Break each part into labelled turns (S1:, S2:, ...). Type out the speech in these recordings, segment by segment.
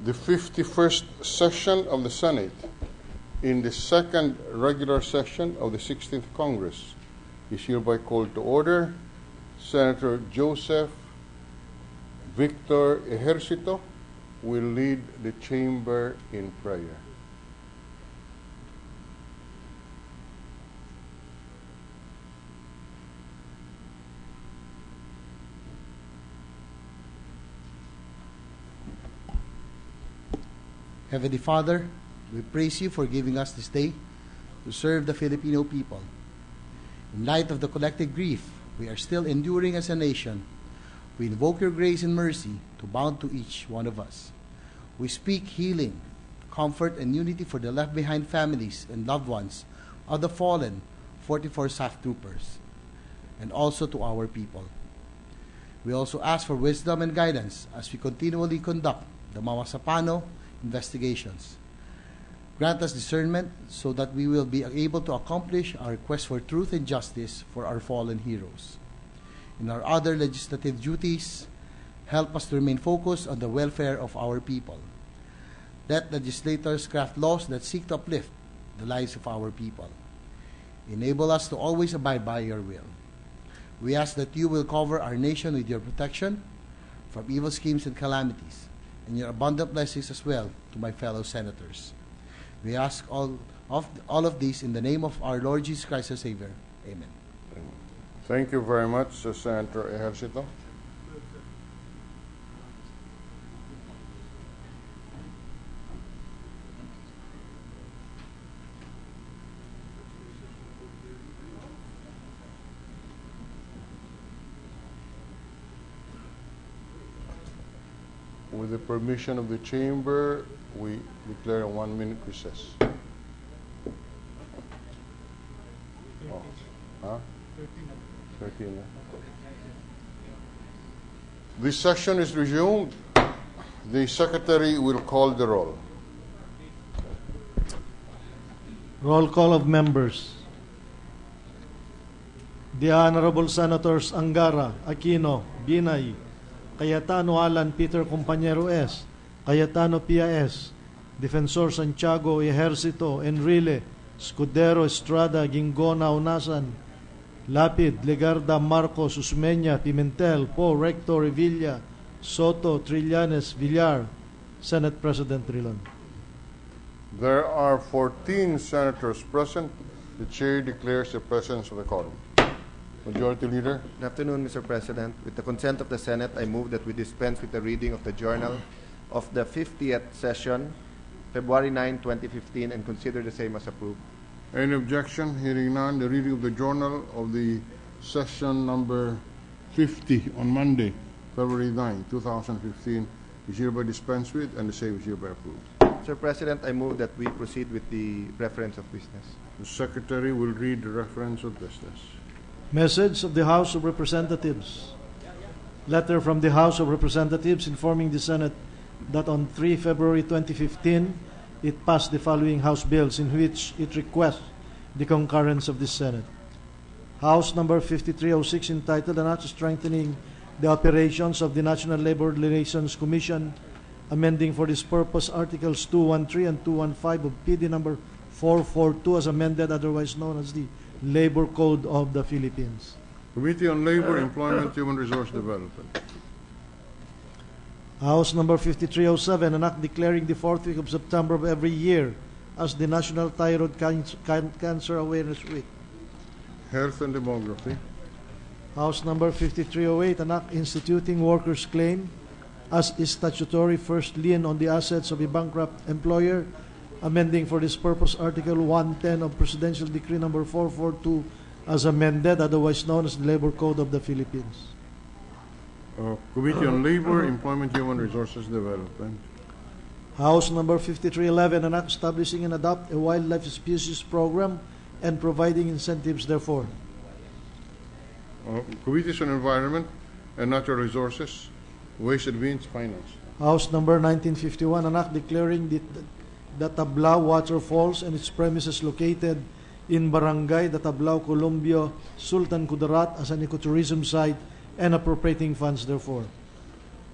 S1: The 51st session of the Senate in the second regular session of the 16th Congress is hereby called to order. Senator Joseph Victor Ejercito will lead the chamber in prayer.
S2: Heavenly Father, we praise you for giving us this day to serve the Filipino people. In light of the collective grief we are still enduring as a nation, we invoke your grace and mercy to bound to each one of us. We speak healing, comfort, and unity for the left-behind families and loved ones of the fallen 44 SAF troopers, and also to our people. We also ask for wisdom and guidance as we continually conduct the Mama Sapano investigations. Grant us discernment so that we will be able to accomplish our quest for truth and justice for our fallen heroes. In our other legislative duties, help us to remain focused on the welfare of our people. Let legislators craft laws that seek to uplift the lives of our people. Enable us to always abide by your will. We ask that you will cover our nation with your protection from evil schemes and calamities, and your abundant blessings as well to my fellow senators. We ask all of these in the name of our Lord Jesus Christ, our Savior. Amen.
S1: Thank you very much, Senator Ejercito. With the permission of the chamber, we declare a 1-minute recess. Oh. Huh? 13. This session is resumed. The secretary will call the roll.
S3: Roll call of members. The Honorable Senators Angara, Aquino, Binay, Cayetano Alan Peter Compañero S., Cayetano Pia S., Defensor Santiago Ejercito, Enrile, Escudero Estrada, Gingona Unasan, Lapid, Legarda, Marcos, Usmeña, Pimentel, Po, Rector, Revilla, Soto, Trillanes, Villar, Senate President Trilon.
S1: There are 14 senators present. The chair declares the presence of the quorum. Majority Leader.
S4: Good afternoon, Mr. President. With the consent of the Senate, I move that we dispense with the reading of the journal of the 50th session, February 9, 2015, and consider the same as approved.
S1: Any objection? Hearing none, the reading of the journal of the session number 50 on Monday, February 9, 2015 is hereby dispensed with, and the same is hereby approved.
S4: Mr. President, I move that we proceed with the reference of business.
S1: The Secretary will read the reference of business.
S3: Message of the House of Representatives. Letter from the House of Representatives informing the Senate that on 3 February 2015, it passed the following House bills in which it requests the concurrence of the Senate. House number 5306 entitled An Act Strengthening the Operations of the National Labor Relations Commission, amending for this purpose Articles 213 and 215 of PD number 442 as amended, otherwise known as the Labor Code of the Philippines.
S1: Committee on Labor, Employment, Human Resource Development.
S3: House number 5307, an act declaring the 4th week of September of every year as the National Thyroid Cancer Awareness Week.
S1: Health and Demography.
S3: House number 5308, an act instituting workers' claim as a statutory first lien on the assets of a bankrupt employer, amending for this purpose Article 110 of Presidential Decree number 442 as amended, otherwise known as the Labor Code of the Philippines.
S1: Committee on Labor, Employment, Human Resources Development.
S3: House number 5311, an act establishing and adopt a wildlife species program and providing incentives therefor.
S1: Committees on Environment and Natural Resources, Ways and Means, Finance.
S3: House number 1951, an act declaring the Tablao Waterfalls and its premises located in Barangay Tablao, Colombia, Sultan Kudarat as an ecotourism site and appropriating funds therefor.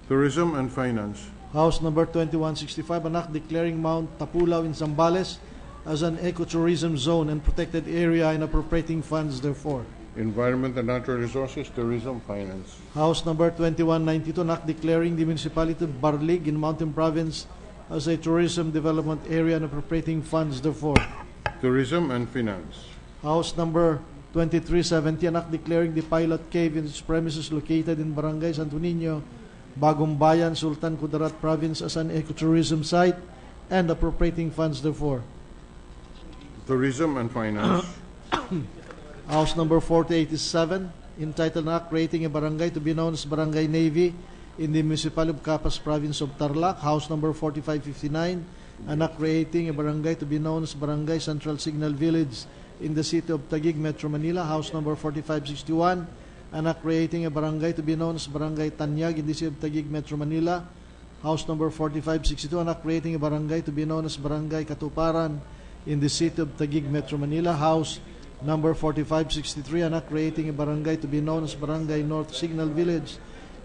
S1: Tourism and Finance.
S3: House Number 2165, an act declaring Mount Tapulaw in Zambales as an ecotourism zone and protected area and appropriating funds therefore.
S1: Environment and Natural Resources, Tourism, Finance.
S3: House Number 2192, an act declaring the municipality of Barlig in Mountain Province as a tourism development area and appropriating funds therefore.
S1: Tourism and Finance.
S3: House Number 2370, an act declaring the pilot cave in its premises located in Barangay Santo Niño, Bagong Bayan, Sultan Kudarat Province as an ecotourism site and appropriating funds therefore.
S1: Tourism and Finance.
S3: House Number 4087, entitled an act creating a barangay to be known as Barangay Navy in the municipality of Capas, Province of Tarlac. House Number 4559, an act creating a barangay to be known as Barangay Central Signal Village in the city of Taguig, Metro Manila. House Number 4561, an act creating a barangay to be known as Barangay Tanyag in the city of Taguig, Metro Manila. House Number 4562, an act creating a barangay to be known as Barangay Katuparan in the city of Taguig, Metro Manila. House Number 4563, an act creating a barangay to be known as Barangay North Signal Village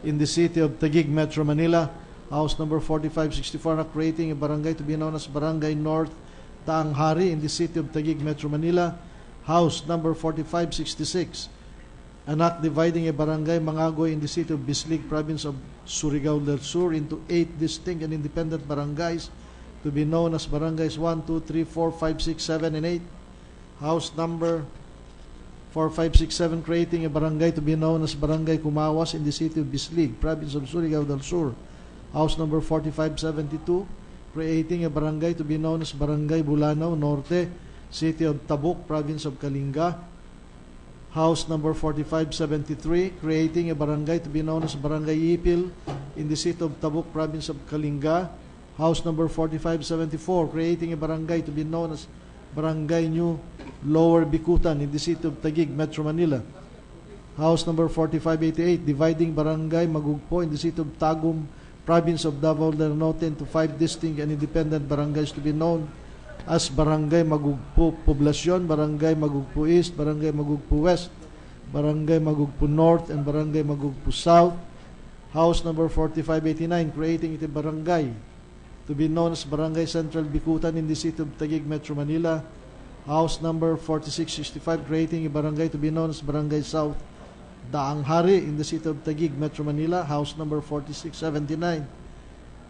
S3: in the city of Taguig, Metro Manila. House Number 4564, an act creating a barangay to be known as Barangay North Taanghari in the city of Taguig, Metro Manila. House Number 4566, an act dividing a barangay Mangagoy in the city of Bislig, Province of Surigao del Sur into 8 distinct and independent barangays to be known as Barangays 1, 2, 3, 4, 5, 6, 7, and 8. House Number 4567, creating a barangay to be known as Barangay Kumawas in the city of Bislig, Province of Surigao del Sur. House Number 4572, creating a barangay to be known as Barangay Bulanao Norte, city of Tabuk, Province of Kalinga. House Number 4573, creating a barangay to be known as Barangay Ipil in the city of Tabuk, Province of Kalinga. House Number 4574, creating a barangay to be known as Barangay New Lower Bikutan in the city of Taguig, Metro Manila. House Number 4588, dividing Barangay Magugpo in the city of Tagum, Province of Davao del Norte into 5 distinct and independent barangays to be known as Barangay Magugpo Poblacion, Barangay Magugpo East, Barangay Magugpo West, Barangay Magugpo North, and Barangay Magugpo South. House Number 4589, creating a barangay to be known as Barangay Central Bikutan in the city of Taguig, Metro Manila. House Number 4665, creating a barangay to be known as Barangay South Daanghari in the city of Taguig, Metro Manila. House Number 4679,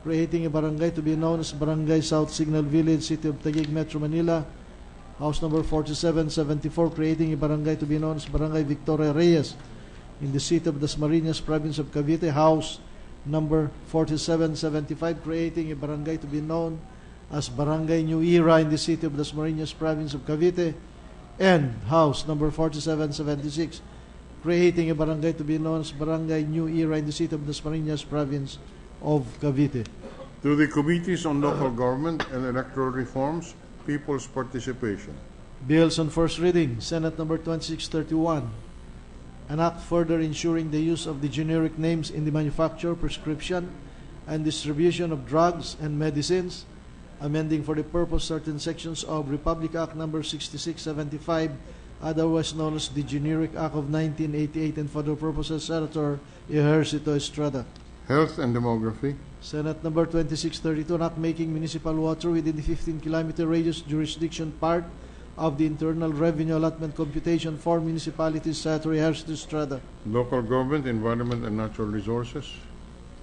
S3: creating a barangay to be known as Barangay South Signal Village, city of Taguig, Metro Manila. House Number 4774, creating a barangay to be known as Barangay Victoria Reyes in the city of Dasmariñas, Province of Cavite. House Number 4775, creating a barangay to be known as Barangay New Era in the city of Dasmariñas, Province of Cavite. And House Number 4776, creating a barangay to be known as Barangay New Era in the city of Dasmariñas, Province of Cavite.
S1: To the Committees on Local Government and Electoral Reforms, People's Participation.
S3: Bills on first reading. Senate Number 2631, an act further ensuring the use of the generic names in the manufacture, prescription, and distribution of drugs and medicines, amending for the purpose certain sections of Republic Act Number 6675, otherwise known as the Generic Act of 1988, and for the purposes Senator Ejercito Estrada.
S1: Health and Demography.
S3: Senate Number 2632, an act making municipal water within the 15-kilometer radius jurisdiction part of the Internal Revenue Allotment Computation for Municipalities, Senator Ejercito Estrada.
S1: Local Government, Environment and Natural Resources.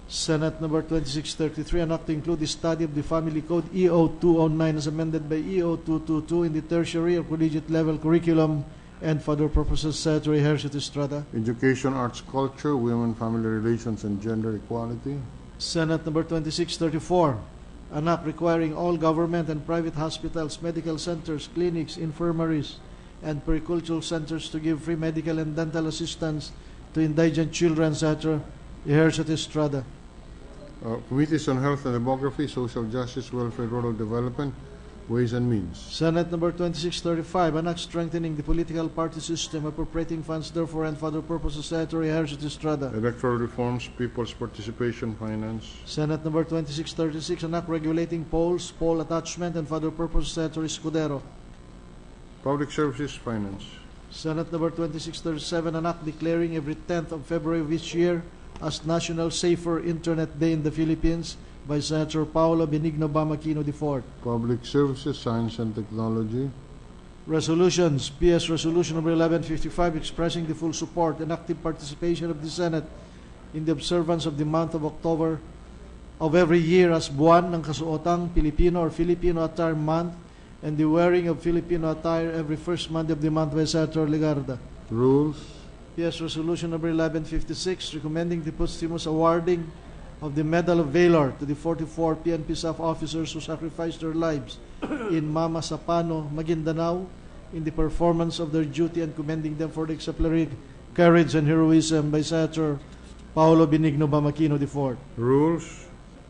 S3: Senate Number 2633, an act to include the study of the Family Code EO 209 as amended by EO 222 in the tertiary or collegiate level curriculum, and for other purposes, Senator Ejercito Estrada.
S1: Education, Arts, Culture, Women, Family Relations and Gender Equality.
S3: Senate Number 2634, an act requiring all government and private hospitals, medical centers, clinics, infirmaries, and pericultural centers to give free medical and dental assistance to indigent children, Senator Ejercito Estrada.
S1: Committees on Health and Demography, Social Justice, Welfare, Rural Development, Ways and Means.
S3: Senate Number 2635, an act strengthening the political party system, appropriating funds therefore, and for other purposes, Senator Ejercito Estrada.
S1: Electoral Reforms, People's Participation, Finance.
S3: Senate Number 2636, an act regulating polls, poll attachment, and for other purposes, Senator Escudero.
S1: Public Services, Finance.
S3: Senate Number 2637, an act declaring every 10th of February of each year as National Safer Internet Day in the Philippines, by Senator Paolo Benigno Bamaquino IV.
S1: Public Services, Science and Technology.
S3: Resolutions. PS Resolution number 1155 expressing the full support and active participation of the Senate in the observance of the month of October of every year as buwan ng kasuotang Filipino or Filipino Attire Month and the wearing of Filipino attire every first Monday of the month by Senator Legarda.
S1: Rules.
S3: PS Resolution number 1156 recommending the posthumous awarding of the Medal of Valor to the 44 PNP staff officers who sacrificed their lives in Mama Sapano, Maguindanao in the performance of their duty and commending them for the exemplary courage and heroism by Senator Paolo Benigno Bamaquino IV.
S1: Rules.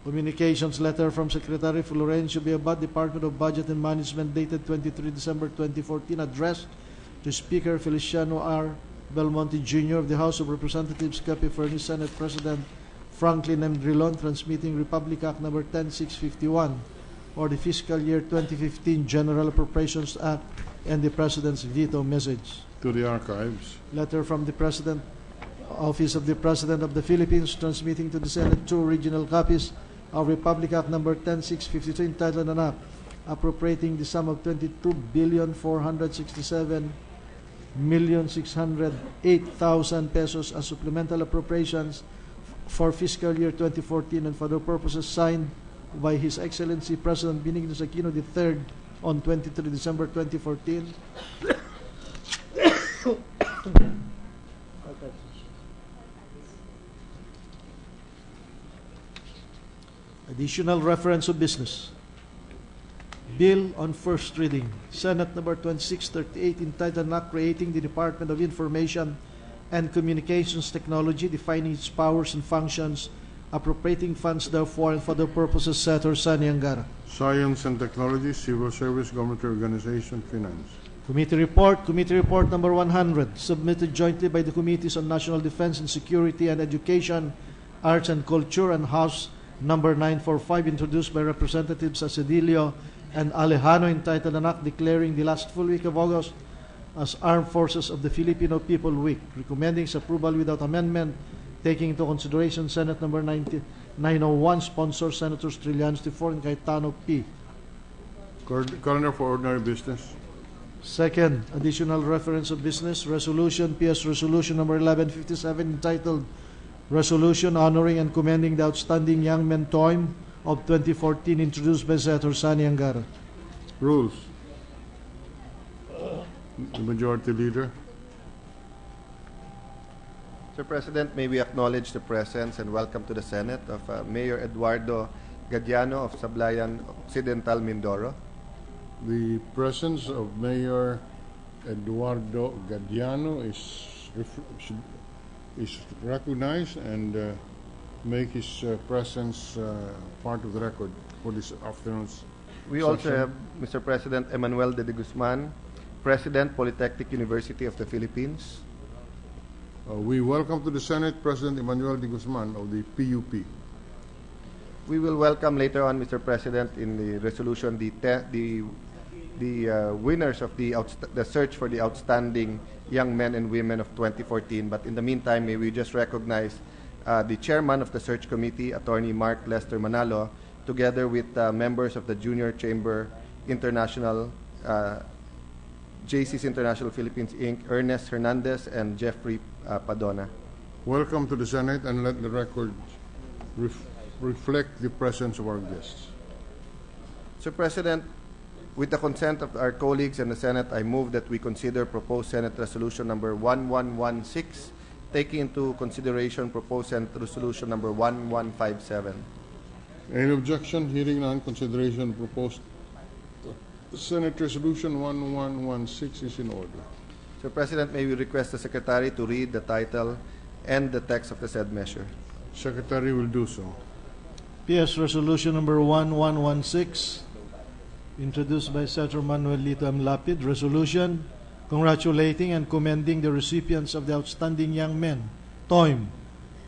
S3: Communications letter from Secretary Florencio Biabat, Department of Budget and Management, dated 23 December 2014, addressed to Speaker Feliciano R. Belmonte Jr. of the House of Representatives, copy furnished Senate President Franklin M. Drilon, transmitting Republic Act number 10651, or the fiscal year 2015 General Appropriations Act, and the President's veto message.
S1: To the archives.
S3: Letter from the President, Office of the President of the Philippines, transmitting to the Senate 2 original copies of Republic Act number 10652, entitled an act appropriating the sum of 22,467,608,000 pesos as supplemental appropriations for fiscal year 2014 and for other purposes, signed by His Excellency President Benigno Aquino III on 23 December 2014. Additional reference of business. Bill on first reading. Senate number 2638, entitled an act creating the Department of Information and Communications Technology, defining its powers and functions, appropriating funds therefore and for the purposes set or Sani Angara.
S1: Science and Technology, Civil Service, Government Organization, Finance.
S3: Committee report number 100, submitted jointly by the Committees on National Defense and Security and Education, Arts and Culture, and House number 945, introduced by Representatives Asedillo and Alejano, entitled an act declaring the last full week of August as Armed Forces of the Filipino People Week, recommending its approval without amendment, taking into consideration Senate number 901, sponsor Senators Trillanes IV and Cayetano P.
S1: Calendar for ordinary business.
S3: Second, additional reference of business, resolution, PS Resolution number 1157, entitled Resolution Honoring and Commending the Outstanding Young Men Toim of 2014, introduced by Senator Sani Angara.
S1: Rules. The Majority Leader.
S4: Mr. President, may we acknowledge the presence and welcome to the Senate of Mayor Eduardo Gadiano of Sablayan Occidental, Mindoro.
S1: The presence of Mayor Eduardo Gadiano is recognized and make his presence part of the record for this afternoon's
S4: We
S1: session.
S4: also have, Mr. President, Emmanuel de Guzman, President, Polytechnic University of the Philippines.
S1: We welcome to the Senate President Emmanuel de Guzman of the PUP.
S4: We will welcome later on, Mr. President, in the resolution the winners of the search for the outstanding young men and women of 2014. But in the meantime, may we just recognize the chairman of the search committee, Attorney Mark Lester Manalo, together with members of the Junior Chamber International, JC's International Philippines Inc., Ernest Hernandez and Jeffrey Padona.
S1: Welcome to the Senate, and let the record reflect the presence of our guests.
S4: Mr. President, with the consent of our colleagues in the Senate, I move that we consider proposed Senate Resolution number 1116, taking into consideration proposed Senate Resolution number 1157.
S1: Any objection? Hearing none, consideration proposed Senate Resolution 1116 is in order.
S4: Mr. President, may we request the Secretary to read the title and the text of the said measure.
S1: Secretary will do so.
S3: PS Resolution number 1116, introduced by Senator Manuel Lito M. Lapid. Resolution congratulating and commending the recipients of the Outstanding Young Men, TOIM,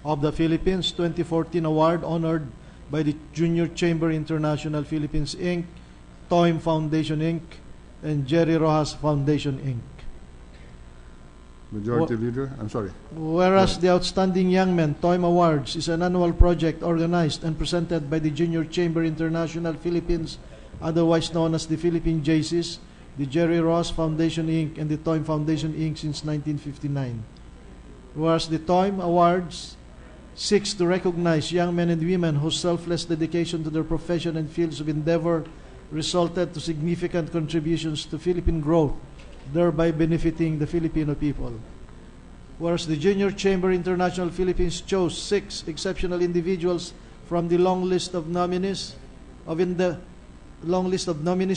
S3: of the Philippines 2014 award, honored by the Junior Chamber International Philippines Inc., TOIM Foundation Inc., and Jerry Rojas Foundation Inc.
S1: Majority Leader, I'm sorry.
S3: Whereas the Outstanding Young Men TOIM Awards is an annual project organized and presented by the Junior Chamber International Philippines, otherwise known as the Philippine JCs, the Jerry Ross Foundation Inc., and the TOIM Foundation Inc. since 1959. Whereas the TOIM Awards seeks to recognize young men and women whose selfless dedication to their profession and fields of endeavor resulted to significant contributions to Philippine growth, thereby benefiting the Filipino people. Whereas the Junior Chamber International Philippines chose 6 exceptional individuals from the long list of nominees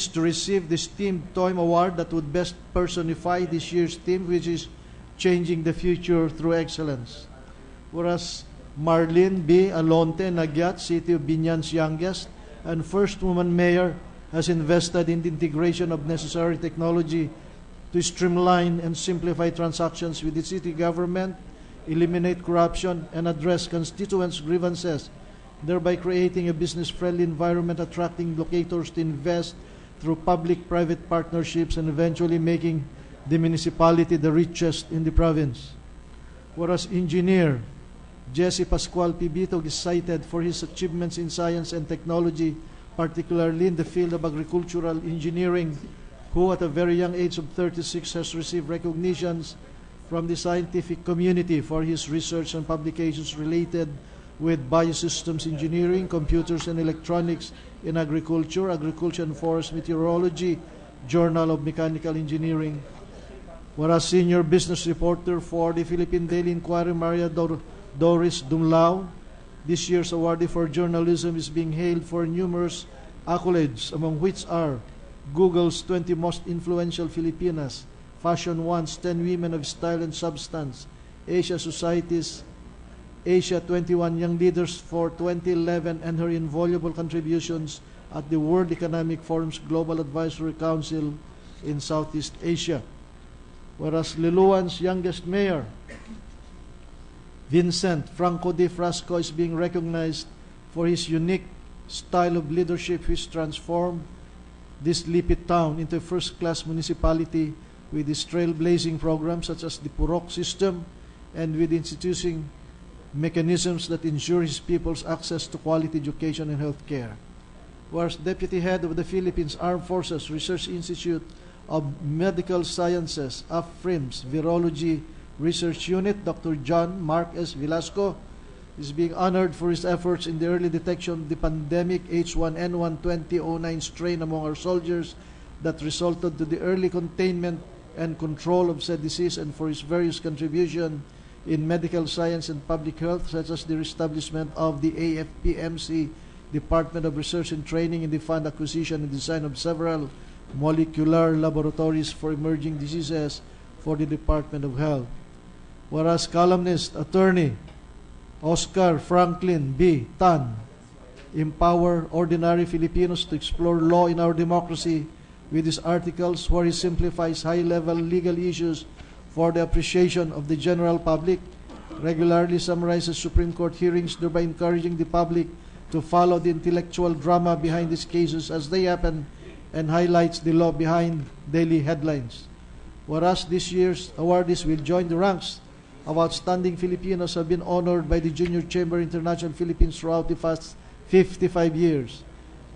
S3: to receive this themed TOIM Award that would best personify this year's theme, which is Changing the Future Through Excellence. Whereas Marlene B. Alonte Nagyat, City of Binyan's youngest and first woman mayor, has invested in the integration of necessary technology to streamline and simplify transactions with the city government, eliminate corruption, and address constituents' grievances, thereby creating a business-friendly environment, attracting locators to invest through public-private partnerships, and eventually making the municipality the richest in the province. Whereas Engineer Jesse Pascual Pibitog is cited for his achievements in science and technology, particularly in the field of agricultural engineering, who at a very young age of 36 has received recognitions from the scientific community for his research and publications related with biosystems engineering, computers and electronics in agriculture, agriculture and forest meteorology, Journal of Mechanical Engineering. Whereas Senior Business Reporter for the Philippine Daily Inquirer, Maria Doris Dumlao, this year's awardee for journalism, is being hailed for numerous accolades, among which are Google's 20 most influential Filipinas, Fashion One's 10 women of style and substance, Asia Society's Asia 21 Young Leaders for 2011, and her invaluable contributions at the World Economic Forum's Global Advisory Council in Southeast Asia. Whereas Liloan's youngest mayor, Vincent Franco de Frasco, is being recognized for his unique style of leadership, which transformed this sleepy town into a first-class municipality with its trailblazing programs such as the Purok system and with instituting mechanisms that ensure his people's access to quality education and health care. Whereas Deputy Head of the Philippines Armed Forces Research Institute of Medical Sciences, AFRIMS Virology Research Unit, Dr. John Mark S. Velasco, is being honored for his efforts in the early detection of the pandemic H1N1 2009 strain among our soldiers that resulted to the early containment and control of said disease, and for his various contributions in medical science and public health, such as the establishment of the AFPMC Department of Research and Training in the fund acquisition and design of several molecular laboratories for emerging diseases for the Department of Health. Whereas columnist, attorney Oscar Franklin B. Tan empower ordinary Filipinos to explore law in our democracy with his articles where he simplifies high-level legal issues for the appreciation of the general public, regularly summarizes Supreme Court hearings, thereby encouraging the public to follow the intellectual drama behind these cases as they happen, and highlights the law behind daily headlines. Whereas this year's awardees will join the ranks of outstanding Filipinos have been honored by the Junior Chamber International Philippines throughout the past 55 years.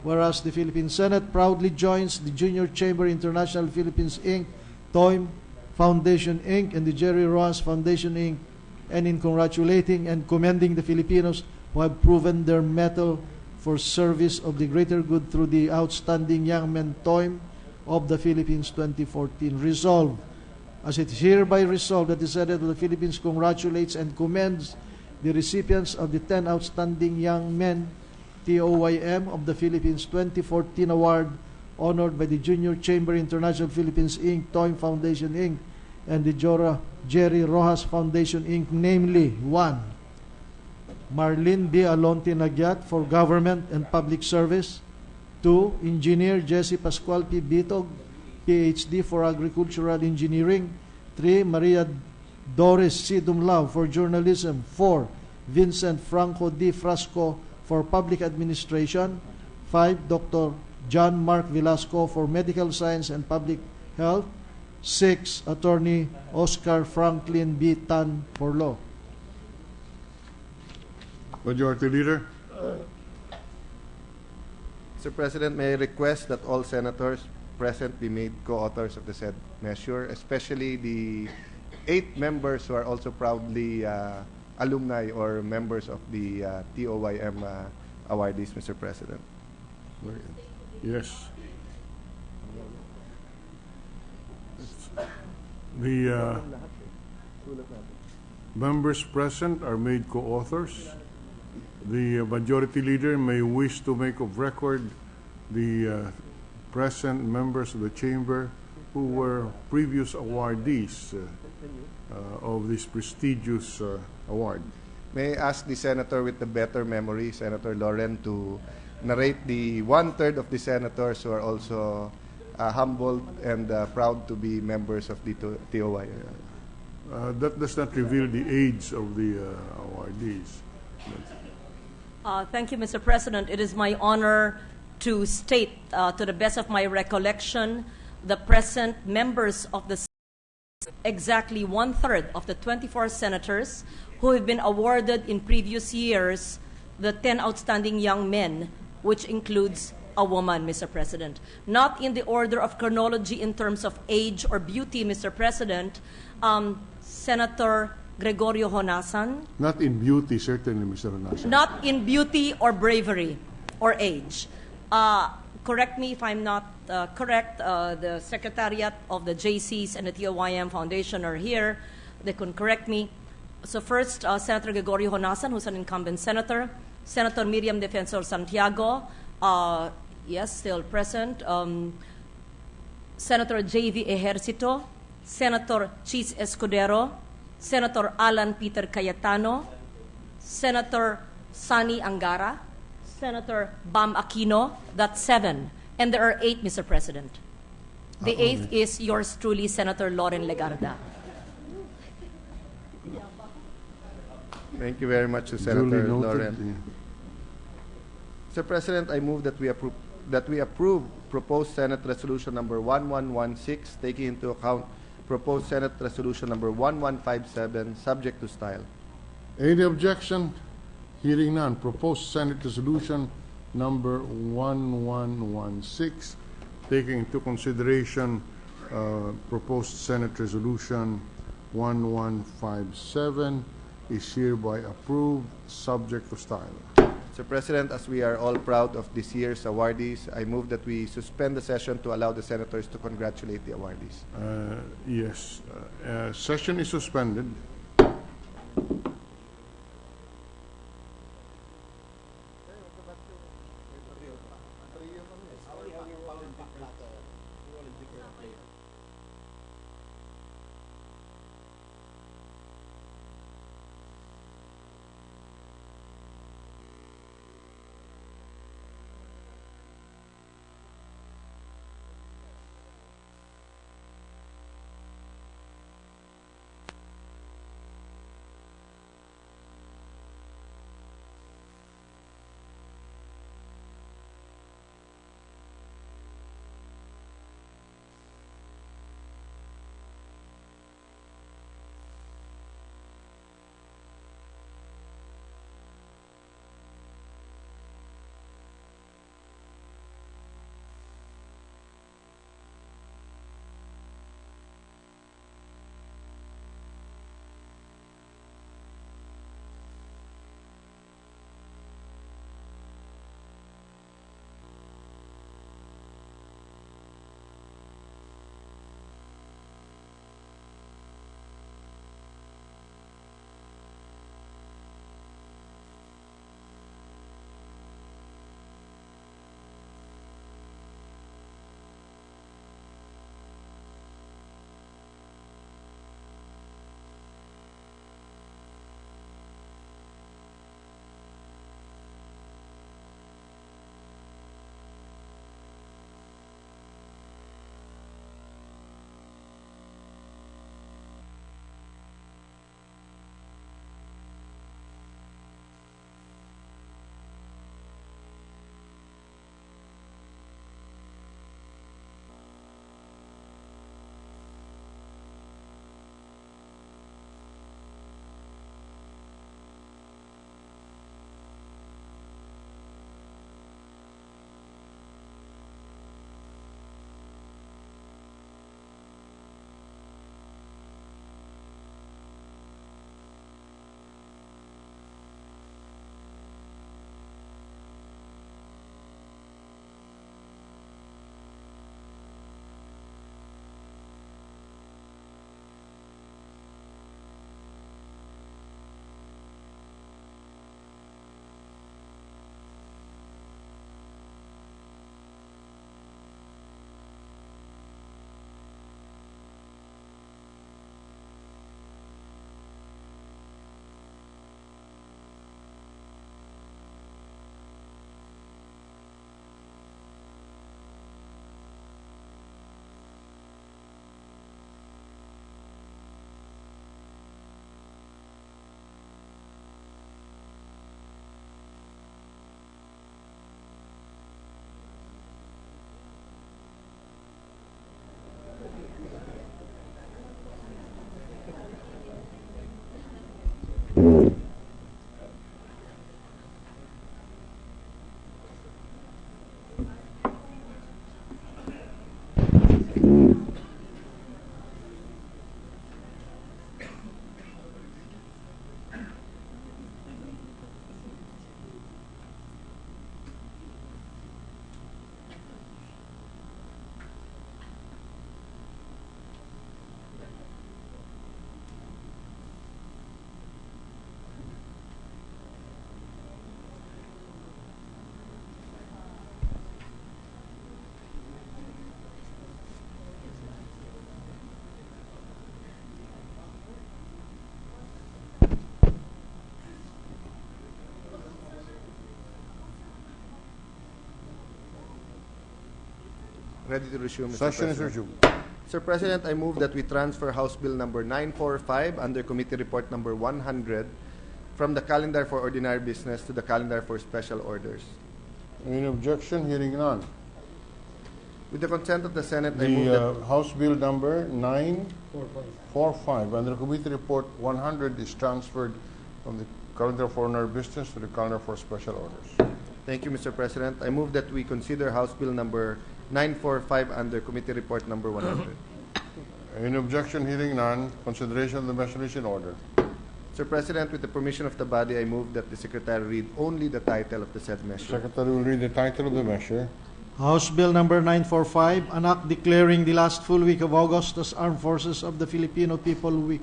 S3: Whereas the Philippine Senate proudly joins the Junior Chamber International Philippines Inc., TOIM Foundation Inc., and the Jerry Ross Foundation Inc., and in congratulating and commending the Filipinos who have proven their mettle for service of the greater good through the Outstanding Young Men TOIM of the Philippines 2014. Resolved, as it is hereby resolved that the Senate of the Philippines congratulates and commends the recipients of the 10 Outstanding Young Men TOYM of the Philippines 2014 Award, honored by the Junior Chamber International Philippines Inc., TOIM Foundation Inc., and the Jerry Rojas Foundation Inc., namely 1. Marlene B. Alonte Nagyat for Government and Public Service. 2. Engineer Jesse Pascual P. Bitog, PhD for Agricultural Engineering. 3. Maria Doris C. Dumlao for Journalism. 4. Vincent Franco D. Frasco for Public Administration. 5. Dr. John Mark Velasco for Medical Science and Public Health. 6, Attorney Oscar Franklin B. Tan for Law.
S1: Majority Leader.
S4: Mr. President, may I request that all senators present be made co-authors of the said measure, especially the 8 members who are also proudly alumni or members of the TOYM awardees, Mr. President.
S1: Yes. The members present are made co-authors. The Majority Leader may wish to make of record the present members of the Chamber who were previous awardees of this prestigious award.
S4: May I ask the senator with the better memory, Senator Loren, to narrate the 1/3 of the senators who are also humbled and proud to be members of the TOY.
S1: That does not reveal the age of the awardees.
S5: Thank you, Mr. President. It is my honor to state, to the best of my recollection, the present members of the exactly 1/3 of the 24 senators who have been awarded in previous years the 10 outstanding young men, which includes a woman, Mr. President. Not in the order of chronology in terms of age or beauty, Mr. President. Senator Gregorio Honasan.
S1: Not in beauty, certainly, Mr. Honasan.
S5: Not in beauty or bravery or age. Correct me if I'm not correct. The Secretariat of the JCs and the TOYM Foundation are here. They can correct me. So first, Senator Gregorio Honasan, who's an incumbent senator. Senator Miriam Defensor Santiago, yes, still present. Senator J.V. Ejercito, Senator Chis Escudero, Senator Alan Peter Cayetano, Senator Sani Angara, Senator Bam Aquino. That's 7. And there are 8, Mr. President. The 8th is yours truly, Senator Loren Legarda.
S4: Thank you very much to Senator Loren. Mr. President, I move that we approve proposed Senate Resolution number 1116, taking into account proposed Senate Resolution number 1157, subject to style.
S1: Any objection? Hearing none. Proposed Senate Resolution number 1116, taking into consideration proposed Senate Resolution 1157, is hereby approved, subject to style.
S4: Mr. President, as we are all proud of this year's awardees, I move that we suspend the session to allow the senators to congratulate the awardees.
S1: Yes. Session is suspended.
S4: ready to resume, Mr.
S1: Session is
S4: President.
S1: resumed.
S4: Sir President, I move that we transfer House Bill number 945 under Committee Report number 100 from the calendar for ordinary business to the calendar for special orders.
S1: Any objection? Hearing none.
S4: With the consent of the Senate, I move
S1: The
S4: that
S1: House Bill number 945 under Committee Report 100 is transferred from the calendar for ordinary business to the calendar for special orders.
S4: Thank you, Mr. President. I move that we consider House Bill number 945 under Committee Report number 100.
S1: Any objection? Hearing none. Consideration of the measure is in order.
S4: Sir President, with the permission of the body, I move that the Secretary read only the title of the said measure.
S1: Secretary will read the title of the measure.
S3: House Bill number 945, an act declaring the last full week of August as Armed Forces of the Filipino People Week.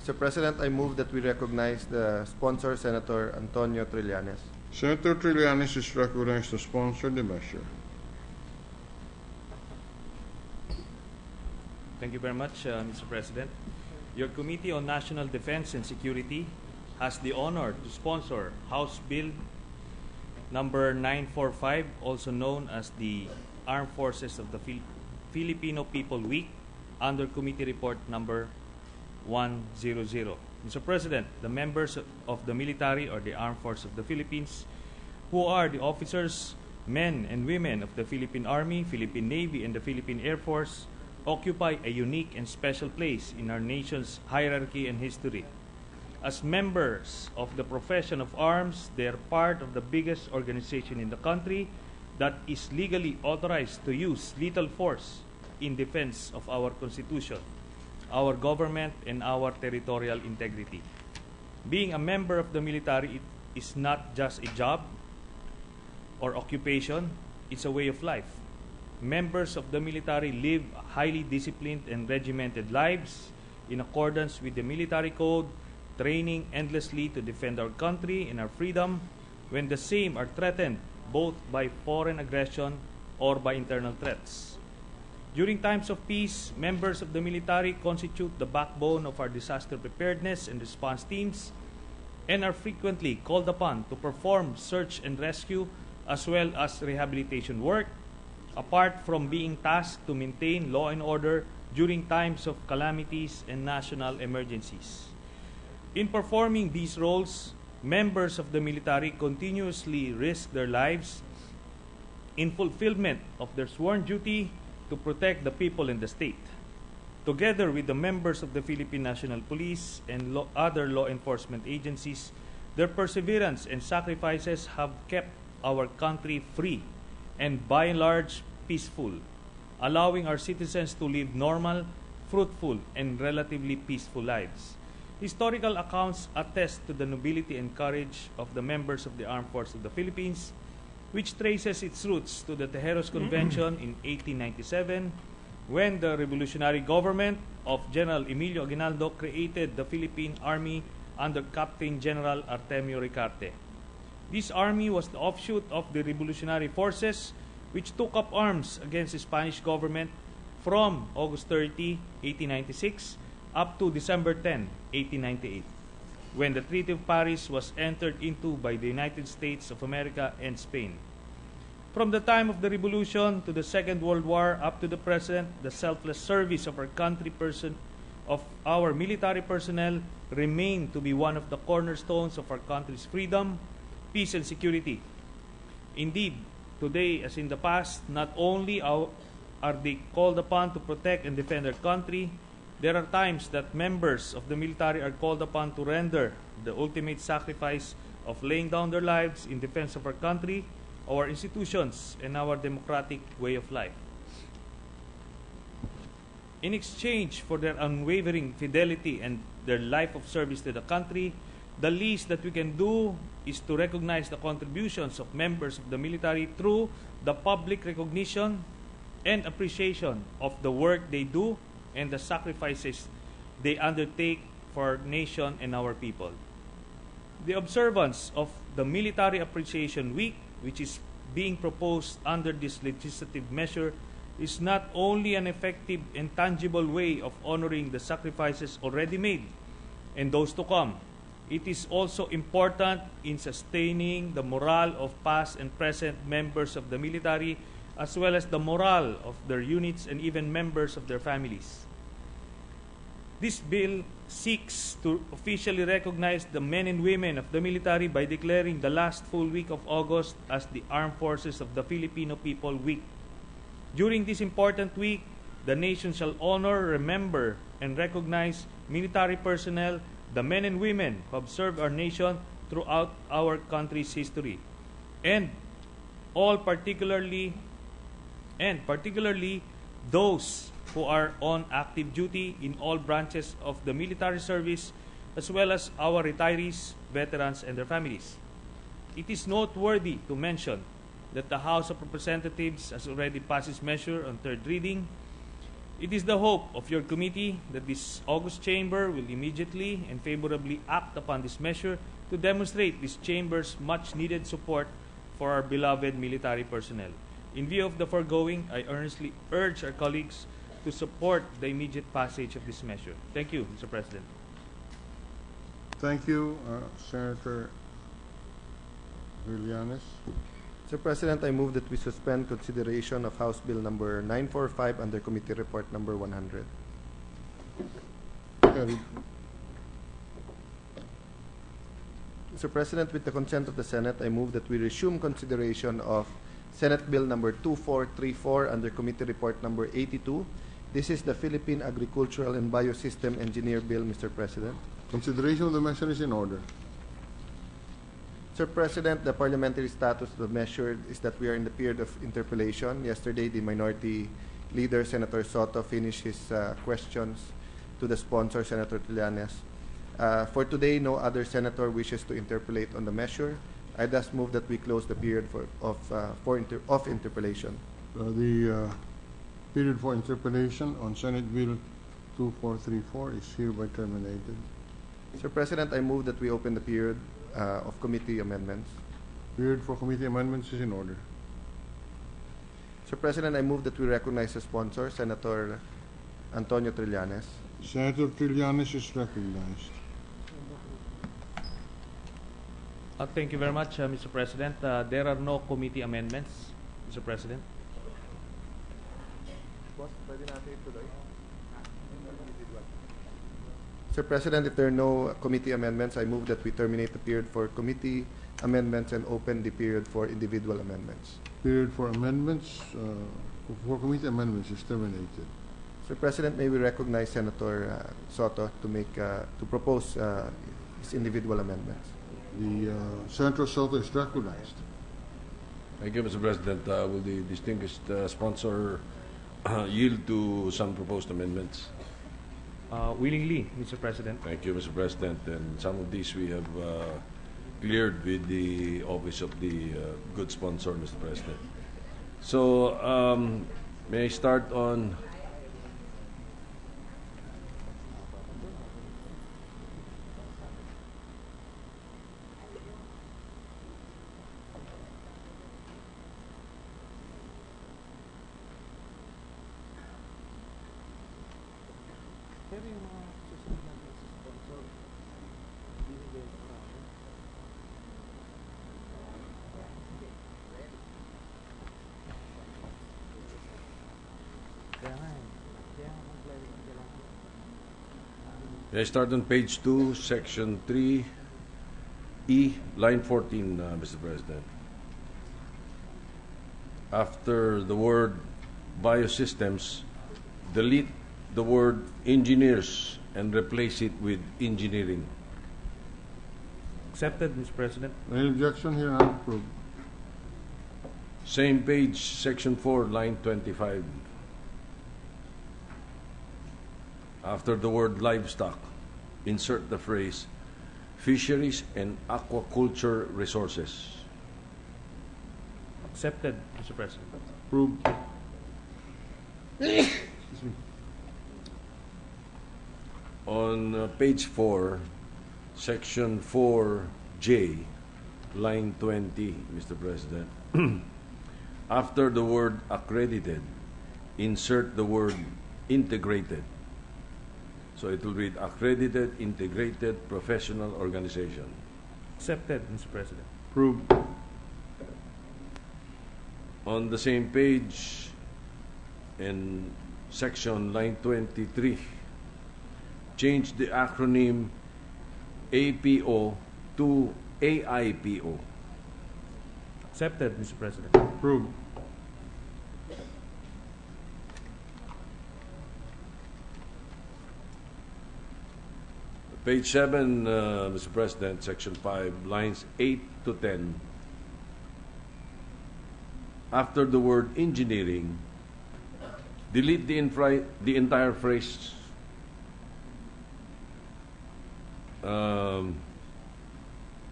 S4: Sir President, I move that we recognize the sponsor, Senator Antonio Trillanes.
S1: Senator Trillanes is recognized to sponsor the measure.
S6: Thank you very much, Mr. President. Your Committee on National Defense and Security has the honor to sponsor House Bill number 945, also known as the Armed Forces of the Filipino People Week, under Committee Report number 100. Mr. President, the members of the military or the Armed Forces of the Philippines, who are the officers, men and women of the Philippine Army, Philippine Navy, and the Philippine Air Force, occupy a unique and special place in our nation's hierarchy and history. As members of the profession of arms, they are part of the biggest organization in the country that is legally authorized to use lethal force in defense of our Constitution, our government, and our territorial integrity. Being a member of the military is not just a job or occupation, it's a way of life. Members of the military live highly disciplined and regimented lives in accordance with the military code, training endlessly to defend our country and our freedom when the same are threatened both by foreign aggression or by internal threats. During times of peace, members of the military constitute the backbone of our disaster preparedness and response teams and are frequently called upon to perform search and rescue as well as rehabilitation work, apart from being tasked to maintain law and order during times of calamities and national emergencies. In performing these roles, members of the military continuously risk their lives in fulfillment of their sworn duty to protect the people and the state. Together with the members of the Philippine National Police and other law enforcement agencies, their perseverance and sacrifices have kept our country free and by and large peaceful, allowing our citizens to live normal, fruitful, and relatively peaceful lives. Historical accounts attest to the nobility and courage of the members of the Armed Forces of the Philippines, which traces its roots to the Tejeros Convention in 1897, when the revolutionary government of General Emilio Aguinaldo created the Philippine Army under Captain General Artemio Ricarte. This army was the offshoot of the revolutionary forces which took up arms against the Spanish government from August 30, 1896 up to December 10, 1898, when the Treaty of Paris was entered into by the United States of America and Spain. From the time of the Revolution to the Second World War up to the present, the selfless service of our military personnel remain to be one of the cornerstones of our country's freedom, peace, and security. Indeed, today, as in the past, not only are they called upon to protect and defend their country, there are times that members of the military are called upon to render the ultimate sacrifice of laying down their lives in defense of our country, our institutions, and our democratic way of life. In exchange for their unwavering fidelity and their life of service to the country, the least that we can do is to recognize the contributions of members of the military through the public recognition and appreciation of the work they do and the sacrifices they undertake for our nation and our people. The observance of the Military Appreciation Week, which is being proposed under this legislative measure, is not only an effective and tangible way of honoring the sacrifices already made and those to come, It is also important in sustaining the morale of past and present members of the military, as well as the morale of their units and even members of their families. This bill seeks to officially recognize the men and women of the military by declaring the last full week of August as the Armed Forces of the Filipino People Week. During this important week, the nation shall honor, remember, and recognize military personnel, the men and women who have served our nation throughout our country's history, and particularly those who are on active duty in all branches of the military service, as well as our retirees, veterans, and their families. It is noteworthy to mention that the House of Representatives has already passed this measure on third reading. It is the hope of your committee that this august chamber will immediately and favorably act upon this measure to demonstrate this chamber's much-needed support for our beloved military personnel. In view of the foregoing, I earnestly urge our colleagues to support the immediate passage of this measure. Thank you, Mr. President.
S1: Thank you, Senator Villanes.
S4: Mr. President, I move that we suspend consideration of House Bill number 945 under Committee Report number 100.
S1: Carried.
S4: Mr. President, with the consent of the Senate, I move that we resume consideration of Senate Bill number 2434 under Committee Report number 82. This is the Philippine Agricultural and Biosystem Engineer Bill, Mr. President.
S1: Consideration of the measure is in order.
S4: Mr. President, the parliamentary status of the measure is that we are in the period of interpellation. Yesterday, the minority leader, Senator Soto, finished his questions to the sponsor, Senator Trillanes. For today, no other senator wishes to interpellate on the measure. I thus move that we close the period of interpellation.
S1: The period for interpellation on Senate Bill 2434 is hereby terminated.
S4: Mr. President, I move that we open the period of committee amendments.
S1: Period for committee amendments is in order.
S4: Mr. President, I move that we recognize the sponsor, Senator Antonio Trillanes.
S1: Senator Trillanes is recognized.
S6: Thank you very much, Mr. President. There are no committee amendments, Mr. President.
S4: Mr. President, if there are no committee amendments, I move that we terminate the period for committee amendments and open the period for individual amendments.
S1: Period for amendments, for committee amendments is terminated.
S4: Mr. President, may we recognize Senator Soto to propose his individual amendments.
S1: The Senator Soto is recognized.
S7: Thank you, Mr. President. Will the distinguished sponsor yield to some proposed amendments?
S6: Willingly, Mr. President.
S7: Thank you, Mr. President. And some of these we have cleared with the office of the good sponsor, Mr. President. So, may I start on May I start on page 2, section 3E, line 14, Mr. President. After the word biosystems, delete the word engineers and replace it with engineering.
S6: Accepted, Mr. President.
S1: Any objection? Here and approved.
S7: Same page, section 4, line 25. After the word livestock, insert the phrase fisheries and aquaculture resources.
S6: Accepted, Mr. President.
S1: Approved.
S7: On page 4, section 4J, line 20, Mr. President. After the word accredited, insert the word integrated. So it will read accredited, integrated, professional organization.
S6: Accepted, Mr. President.
S1: Approved.
S7: On the same page, in section line 23, change the acronym APO to AIPO.
S6: Accepted, Mr. President.
S1: Approved.
S7: Page 7, Mr. President, section 5, lines 8 to 10. After the word engineering, delete the entire phrase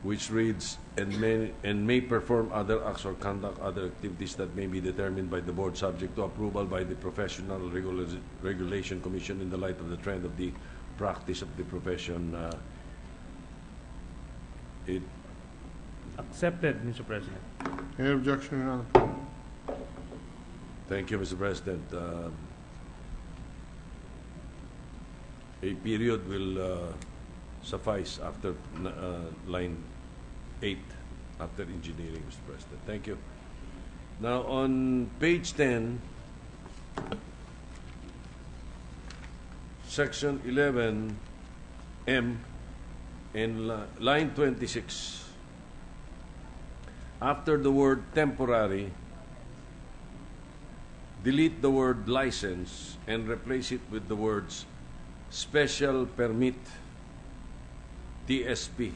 S7: which reads, and may perform other acts or conduct other activities that may be determined by the board subject to approval by the Professional Regulation Commission in the light of the trend of the practice of the profession.
S6: Accepted, Mr. President.
S1: Any objection, Your Honor?
S7: Thank you, Mr. President. A period will suffice after line 8, after engineering, Mr. President. Thank you. Now, on page 10, section 11M, in line 26, after the word temporary, delete the word license and replace it with the words special permit, TSP,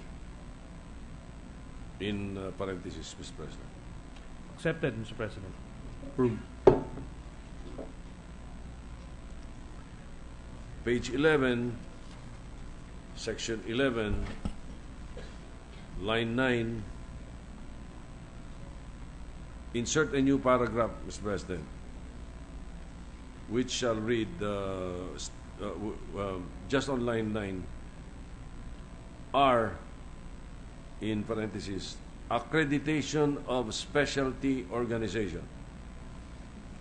S7: in parentheses, Mr. President.
S6: Accepted, Mr. President.
S1: Approved.
S7: Page 11, section 11, line 9, insert a new paragraph, Mr. President, which shall read, just on line 9, R, in parentheses, accreditation of specialty organization.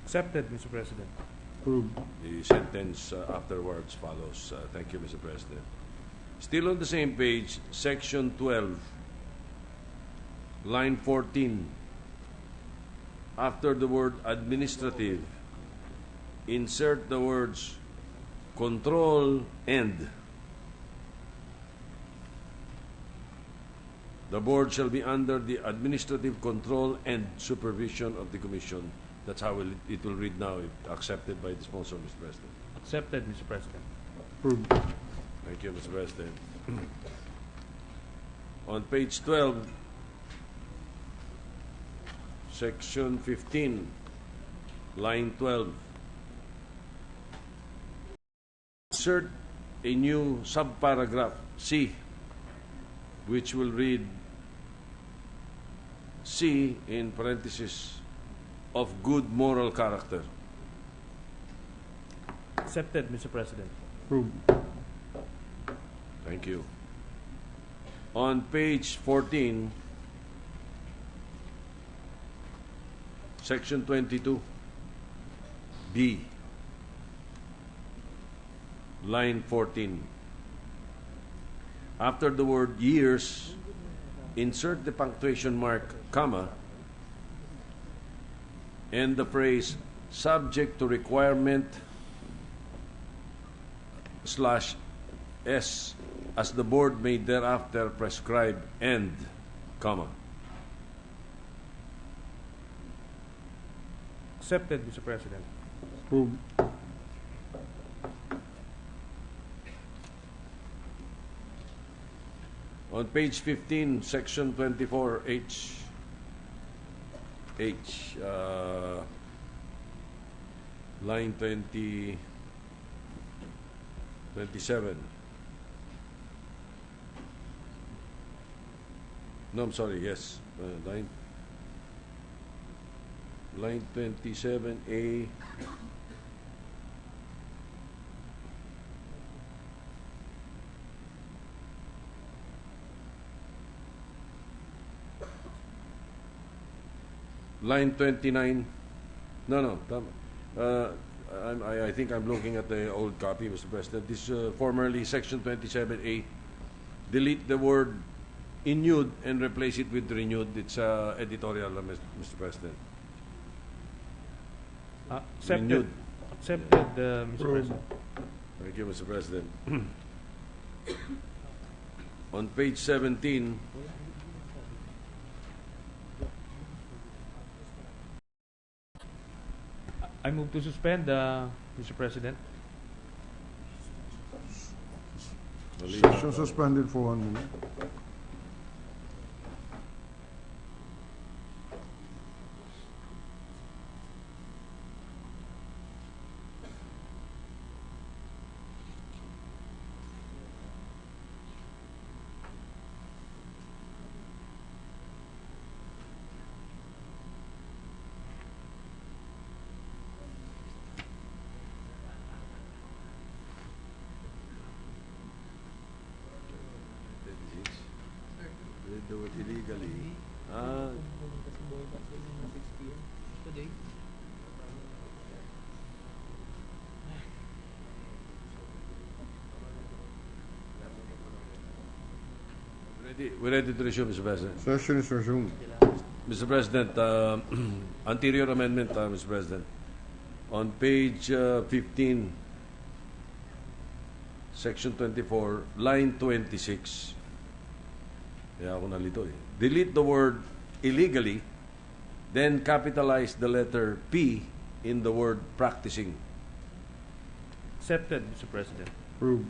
S6: Accepted, Mr. President.
S1: Approved.
S7: The sentence afterwards follows. Thank you, Mr. President. Still on the same page, section 12, line 14, after the word administrative, insert the words control and. The board shall be under the administrative control and supervision of the Commission. That's how it will read now, if accepted by the sponsor, Mr. President.
S6: Accepted, Mr. President.
S1: Approved.
S7: Thank you, Mr. President. On page 12, section 15, line 12, insert a new subparagraph C, which will read C in parentheses of good moral character.
S6: Accepted, Mr. President.
S1: Approved.
S7: Thank you. On page 14, section 22, B, line 14. After the word years, insert the punctuation mark, comma, and the phrase subject to requirement / S, as the board may thereafter prescribe, and, comma.
S6: Accepted, Mr. President.
S1: Approved.
S7: On page 15, section 24H, line 27. No, I'm sorry, yes. Line 27A. Line 29. No, tama. I think I'm looking at the old copy, Mr. President. This formerly Section 27A. Delete the word "innued" and replace it with "renewed." It's editorial, Mr. President.
S6: Accepted.
S7: Renewed.
S6: Accepted, Mr. President.
S7: Thank you, Mr. President. On page 17,
S6: I move to suspend, Mr. President.
S1: Session suspended for 1 minute.
S7: they do it illegally. We're ready to resume, Mr. President.
S1: Session is resumed.
S7: Mr. President, anterior amendment, Mr. President. On page 15, section 24, line 26. Kaya ako nalito eh. Delete the word illegally, then capitalize the letter P in the word practicing.
S6: Accepted, Mr. President.
S1: Approved.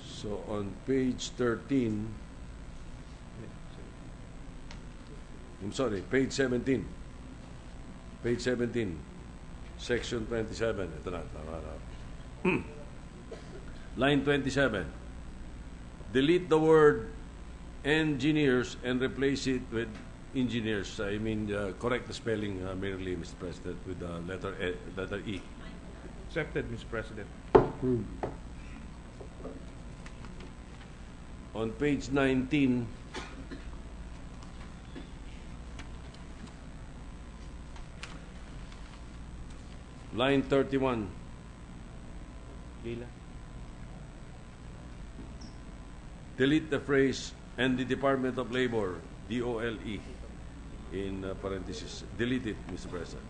S7: So on page 13, I'm sorry, page 17. Page 17, section 27. Ito na, tama na. Line 27. Delete the word engineers and replace it with engineers. I mean, correct the spelling merely, Mr. President, with the letter E.
S6: Accepted, Mr. President.
S1: Approved.
S7: On page 19, line 31,
S6: Leila.
S7: delete the phrase "and the Department of Labor," DOLE, in parentheses. Delete it, Mr. President.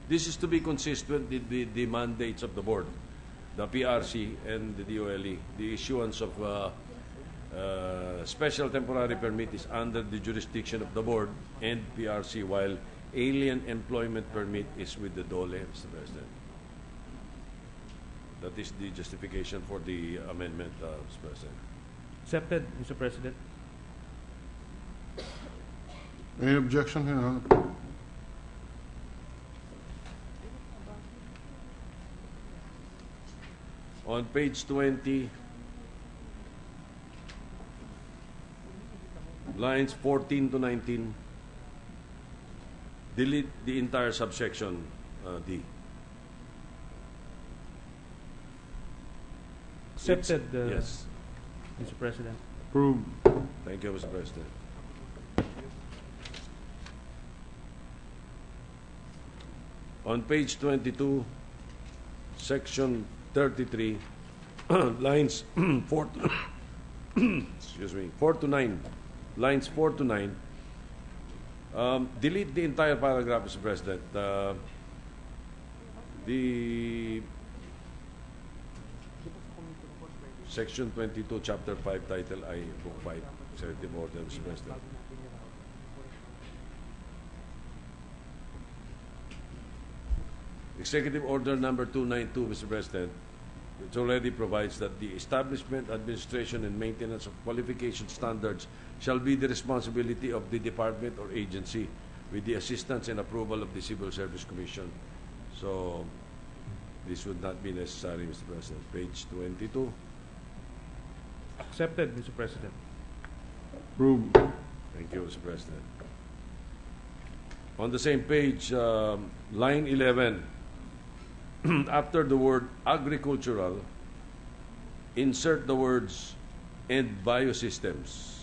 S7: This is to be consistent with the mandates of the board, the PRC and the DOLE. The issuance of special temporary permit is under the jurisdiction of the board and PRC, while alien employment permit is with the DOLE, Mr. President. That is the justification for the amendment, Mr. President.
S6: Accepted, Mr. President.
S1: Any objection here? None.
S7: On page 20, lines 14 to 19, delete the entire subsection D.
S6: Accepted,
S7: Yes.
S6: Mr. President.
S1: Approved.
S7: Thank you, Mr. President. On page 22, section 33, lines 4 to, excuse me, 4 to 9, lines 4 to 9, delete the entire paragraph, Mr. President. The section 22, chapter 5, title I, book 5, executive order, Mr. President. Executive Order number 292, Mr. President, which already provides that the establishment, administration, and maintenance of qualification standards shall be the responsibility of the department or agency with the assistance and approval of the Civil Service Commission. So, this would not be necessary, Mr. President. Page 22.
S6: Accepted, Mr. President.
S1: Approved.
S7: Thank you, Mr. President. On the same page, line 11, after the word agricultural, insert the words "and biosystems"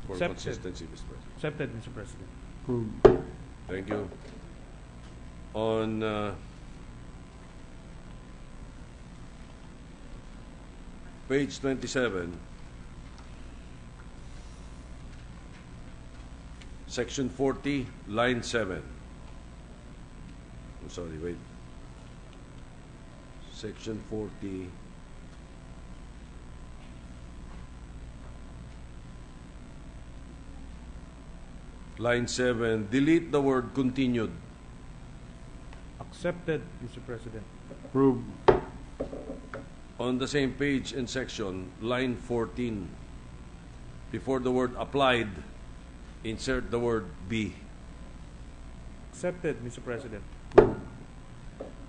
S7: for
S6: Accepted.
S7: consistency, Mr. President.
S6: Accepted, Mr. President.
S1: Approved.
S7: Thank you. On page 27, section 40, line 7. I'm sorry, wait. Section 40. Line 7, delete the word continued.
S6: Accepted, Mr. President.
S1: Approved.
S7: On the same page and section, line 14, before the word applied, insert the word be.
S6: Accepted, Mr. President.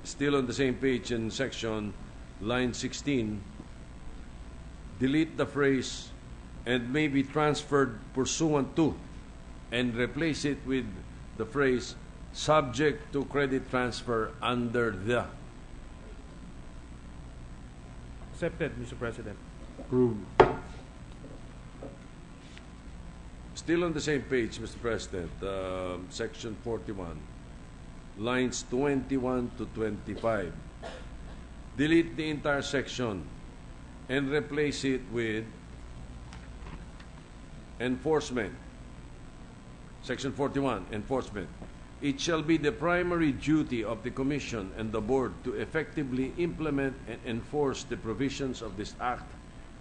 S7: Still on the same page and section, line 16, delete the phrase and may be transferred pursuant to and replace it with the phrase subject to credit transfer under the.
S6: Accepted, Mr. President.
S1: Approved.
S7: Still on the same page, Mr. President, section 41, lines 21 to 25. Delete the entire section and replace it with enforcement. Section 41, enforcement. It shall be the primary duty of the Commission and the Board to effectively implement and enforce the provisions of this Act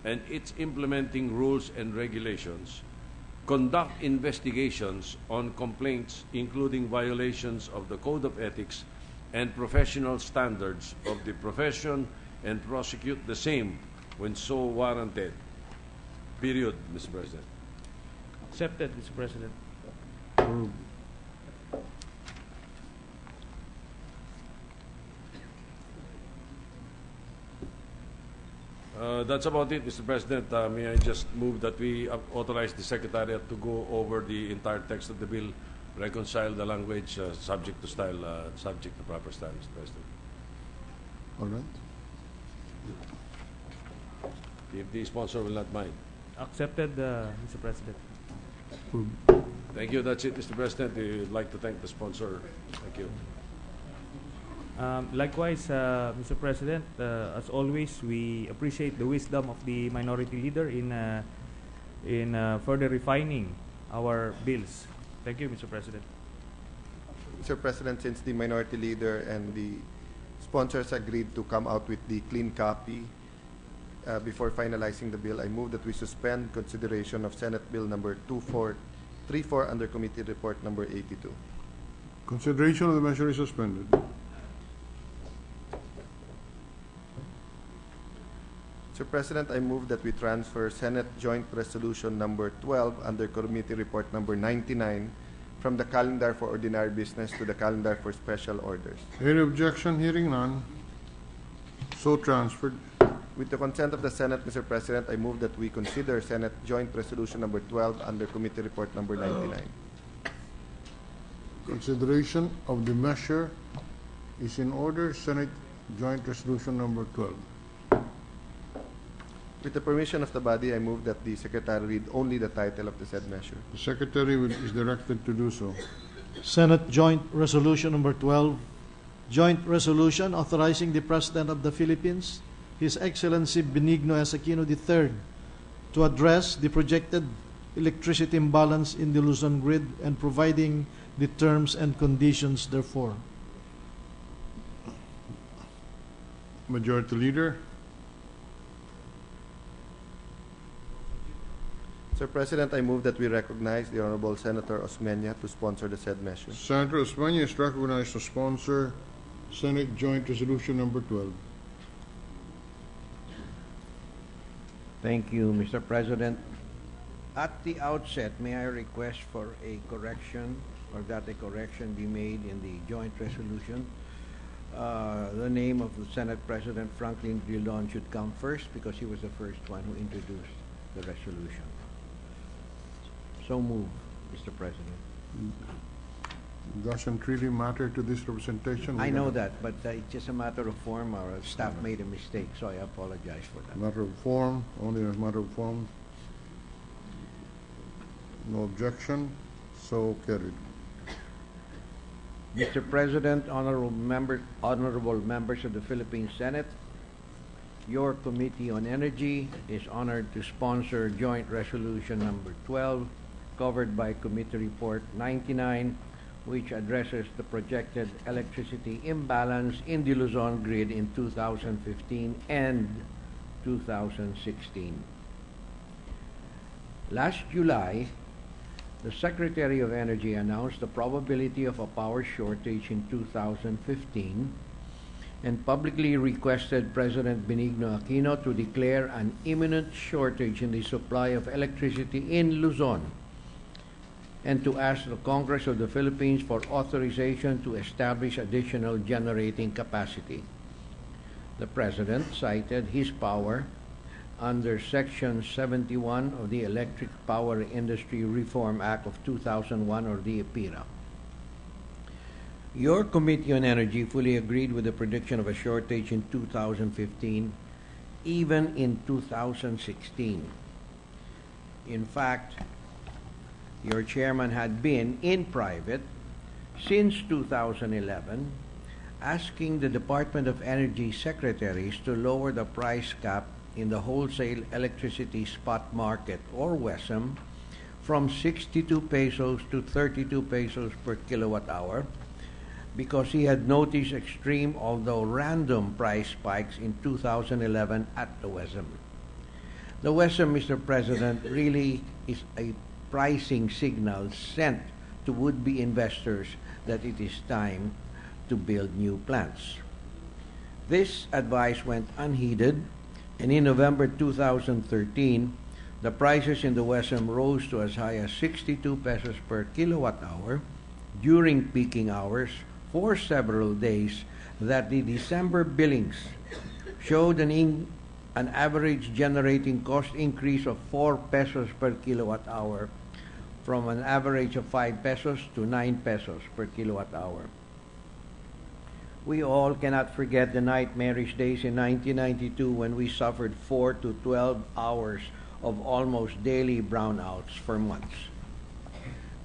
S7: and its implementing rules and regulations, conduct investigations on complaints including violations of the Code of Ethics and professional standards of the profession, and prosecute the same when so warranted. Period, Mr. President.
S6: Accepted, Mr. President.
S1: Approved.
S7: That's about it, Mr. President. May I just move that we authorize the Secretariat to go over the entire text of the bill, reconcile the language, subject to style, subject to proper style, Mr. President.
S1: All right.
S7: If the sponsor will not mind.
S6: Accepted, Mr. President.
S1: Approved.
S7: Thank you. That's it, Mr. President. We'd like to thank the sponsor. Thank you.
S6: Likewise, Mr. President, as always, we appreciate the wisdom of the minority leader in further refining our bills. Thank you, Mr. President.
S4: Mr. President, since the minority leader and the sponsors agreed to come out with the clean copy before finalizing the bill, I move that we suspend consideration of Senate Bill number 2434 under Committee Report number 82.
S1: Consideration of the measure is suspended.
S4: Mr. President, I move that we transfer Senate Joint Resolution number 12 under Committee Report number 99 from the calendar for ordinary business to the calendar for special orders.
S1: Any objection? Hearing none. So transferred.
S4: With the consent of the Senate, Mr. President, I move that we consider Senate Joint Resolution number 12 under Committee Report number 99.
S1: Consideration of the measure is in order. Senate Joint Resolution number 12.
S4: With the permission of the body, I move that the Secretary read only the title of the said measure.
S1: The Secretary is directed to do so.
S3: Senate Joint Resolution number 12, Joint Resolution authorizing the President of the Philippines, His Excellency Benigno S. Aquino III, to address the projected electricity imbalance in the Luzon grid and providing the terms and conditions therefore.
S1: Majority Leader.
S4: Sir President, I move that we recognize the Honorable Senator Osmeña to sponsor the said measure.
S1: Senator Osmeña is recognized to sponsor Senate Joint Resolution number 12.
S8: Thank you, Mr. President. At the outset, may I request for a correction, or that a correction be made in the joint resolution. The name of the Senate President, Franklin Drilon, should come first because he was the first one who introduced the resolution. So move, Mr. President.
S1: Doesn't really matter to this representation.
S8: I know that, but it's just a matter of form. Our staff made a mistake, so I apologize for that.
S1: Matter of form, only a matter of form. No objection, so carried.
S8: Mr. President, honorable members of the Philippine Senate, your Committee on Energy is honored to sponsor Joint Resolution number 12, covered by Committee Report 99, which addresses the projected electricity imbalance in the Luzon grid in 2015 and 2016. Last July, the Secretary of Energy announced the probability of a power shortage in 2015 and publicly requested President Benigno Aquino to declare an imminent shortage in the supply of electricity in Luzon and to ask the Congress of the Philippines for authorization to establish additional generating capacity. The President cited his power under Section 71 of the Electric Power Industry Reform Act of 2001, or the EPIRA. Your Committee on Energy fully agreed with the prediction of a shortage in 2015, even in 2016. In fact, your chairman had been in private since 2011, asking the Department of Energy secretaries to lower the price cap in the wholesale electricity spot market, or WESM, from 62 pesos to 32 pesos per kilowatt hour, because he had noticed extreme, although random, price spikes in 2011 at the WESM. The WESM, Mr. President, really is a pricing signal sent to would-be investors that it is time to build new plants. This advice went unheeded, and in November 2013, the prices in the WESM rose to as high as 62 pesos per kilowatt hour during peaking hours for several days, that the December billings showed an average generating cost increase of 4 pesos per kilowatt hour, from an average of 5 pesos to 9 pesos per kilowatt hour. We all cannot forget the nightmarish days in 1992 when we suffered 4 to 12 hours of almost daily brownouts for months.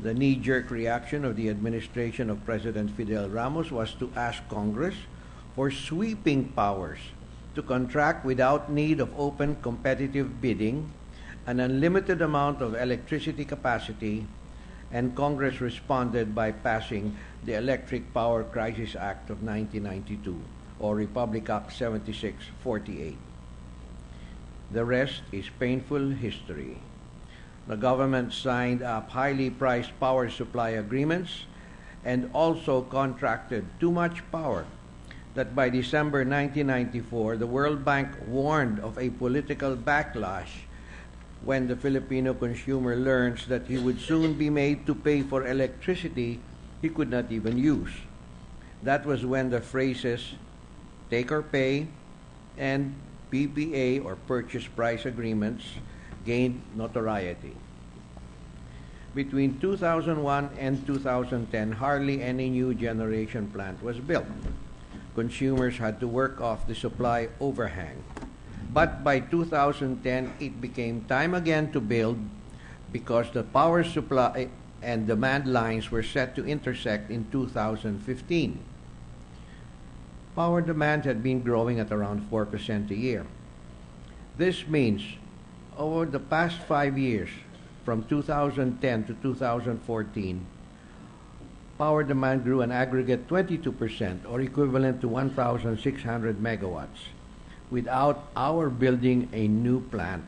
S8: The knee-jerk reaction of the administration of President Fidel Ramos was to ask Congress for sweeping powers to contract without need of open competitive bidding an unlimited amount of electricity capacity, and Congress responded by passing the Electric Power Crisis Act of 1992, or Republic Act 7648. The rest is painful history. The government signed up highly priced power supply agreements and also contracted too much power that by December 1994, the World Bank warned of a political backlash when the Filipino consumer learns that he would soon be made to pay for electricity he could not even use. That was when the phrases take or pay and PPA, or purchase price agreements, gained notoriety. Between 2001 and 2010, hardly any new generation plant was built. Consumers had to work off the supply overhang. But by 2010, it became time again to build, because the power supply and demand lines were set to intersect in 2015. Power demand had been growing at around 4% a year. This means over the past 5 years, from 2010 to 2014, power demand grew an aggregate 22%, or equivalent to 1,600 megawatts, without our building a new plant,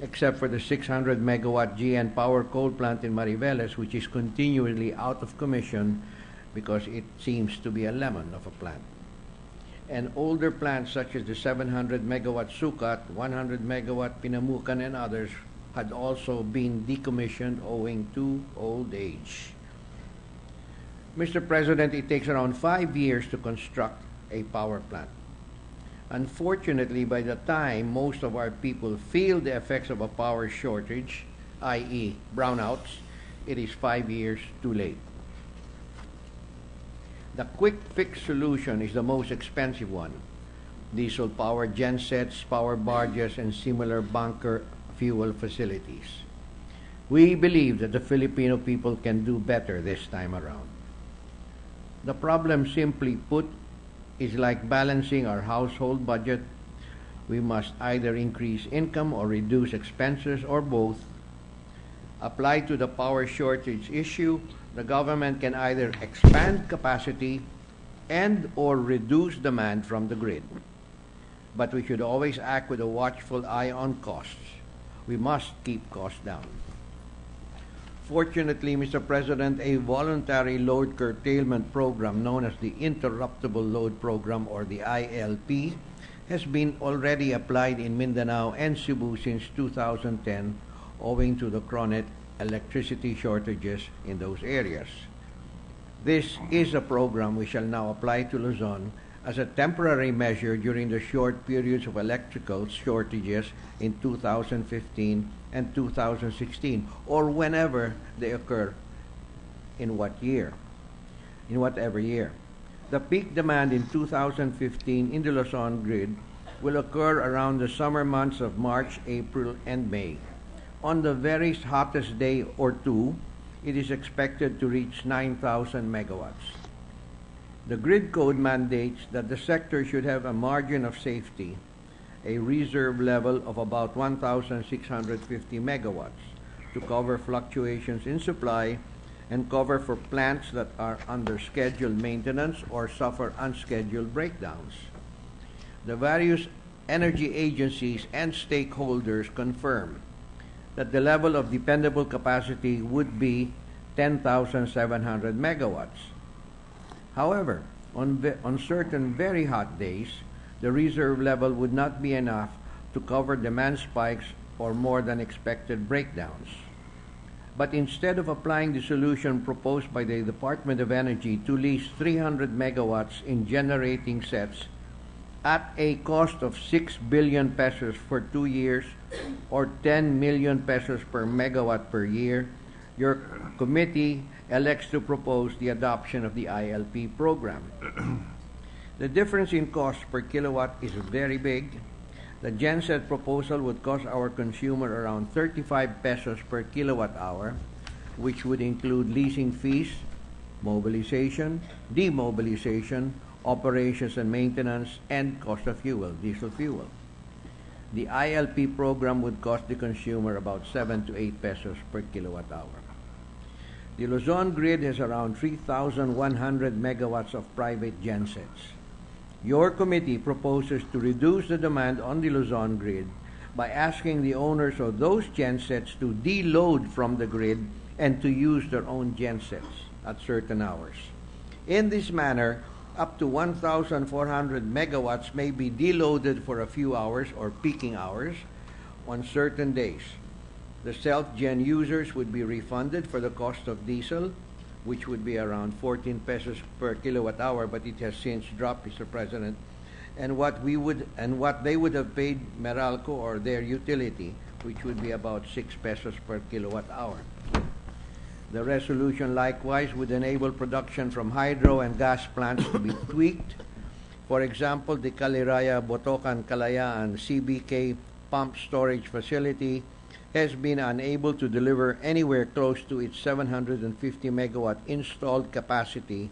S8: except for the 600 megawatt GN Power coal plant in Mariveles, which is continually out of commission because it seems to be a lemon of a plant. And older plants such as the 700 megawatt Sucat, 100 megawatt Pinamukan, and others had also been decommissioned owing to old age. Mr. President, it takes around 5 years to construct a power plant. Unfortunately, by the time most of our people feel the effects of a power shortage, i.e. brownouts, it is 5 years too late. The quick fix solution is the most expensive one: diesel-powered gensets, power barges, and similar bunker fuel facilities. We believe that the Filipino people can do better this time around. The problem, simply put, is like balancing our household budget. We must either increase income or reduce expenses or both. Applied to the power shortage issue, the government can either expand capacity and or reduce demand from the grid. But we should always act with a watchful eye on costs. We must keep costs down. Fortunately, Mr. President, a voluntary load curtailment program known as the Interruptible Load Program, or the ILP, has been already applied in Mindanao and Cebu since 2010, owing to the chronic electricity shortages in those areas. This is a program we shall now apply to Luzon as a temporary measure during the short periods of electrical shortages in 2015 and 2016, or whenever they occur in whatever year. The peak demand in 2015 in the Luzon grid will occur around the summer months of March, April, and May. On the very hottest day or two, it is expected to reach 9,000 megawatts. The grid code mandates that the sector should have a margin of safety, a reserve level of about 1,650 megawatts, to cover fluctuations in supply and cover for plants that are under scheduled maintenance or suffer unscheduled breakdowns. The various energy agencies and stakeholders confirm that the level of dependable capacity would be 10,700 megawatts. However, on certain very hot days, the reserve level would not be enough to cover demand spikes or more than expected breakdowns. But instead of applying the solution proposed by the Department of Energy to lease 300 megawatts in generating sets at a cost of 6 billion pesos for 2 years or 10 million pesos per megawatt per year, your committee elects to propose the adoption of the ILP program. The difference in cost per kilowatt is very big. The genset proposal would cost our consumer around 35 pesos per kilowatt hour, which would include leasing fees, mobilization, demobilization, operations and maintenance, and cost of fuel, diesel fuel. The ILP program would cost the consumer about 7 to 8 pesos per kilowatt hour. The Luzon grid has around 3,100 megawatts of private gensets. Your committee proposes to reduce the demand on the Luzon grid by asking the owners of those gensets to deload from the grid and to use their own gensets at certain hours. In this manner, up to 1,400 megawatts may be deloaded for a few hours or peaking hours on certain days. The self-gen users would be refunded for the cost of diesel, which would be around 14 pesos per kilowatt hour, but it has since dropped, Mr. President, and what they would have paid Meralco or their utility, which would be about 6 pesos per kilowatt hour. The resolution likewise would enable production from hydro and gas plants to be tweaked. For example, the Caliraya, Botocan, Kalayaan CBK pump storage facility has been unable to deliver anywhere close to its 750 megawatt installed capacity,